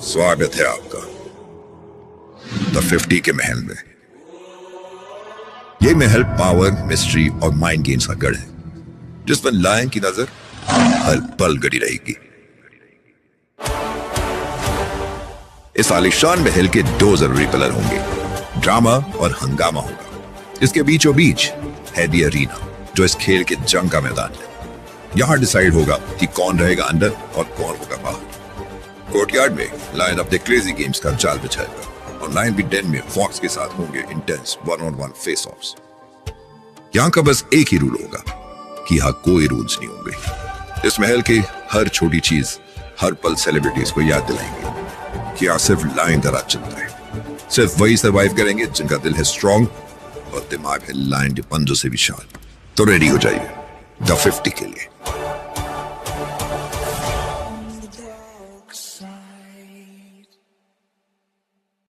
स्वागत है आपका द 50 के महल में। ये महल पावर, मिस्ट्री और माइंड गेम्स का गढ़ है, जिस पर लायन की नजर हर पल गड़ी रहेगी। इस आलिशान महल के दो जरूरी पिलर होंगे, ड्रामा और हंगामा होगा। इसके बीचों बीच है दी अरीना, जो इस खेल के जंग का मैदान है। यहां डिसाइड होगा कि कौन रहेगा अंदर और कौन होगा बाहर। कोर्टयार्ड में लायन अपने क्रेजी गेम्स का जाल बिछाएगा और लायन भी डेन में फॉक्स के साथ होंगे इंटेंस 1-on-1 फेस ऑफ्स। यहां का बस एक ही रूल होगा कि यहां कोई रूल्स नहीं होंगे। इस महल के हर छोटी चीज हर पल सेलिब्रिटीज को याद दिलाएंगे कि यहां सिर्फ लायन का राज चलता है। सिर्फ वही सर्वाइव करेंगे जिनका दिल है स्ट्रॉन्ग और दिमाग है लायन के पंजों से विशाल। तो रेडी हो जाइए द 50 के लिए।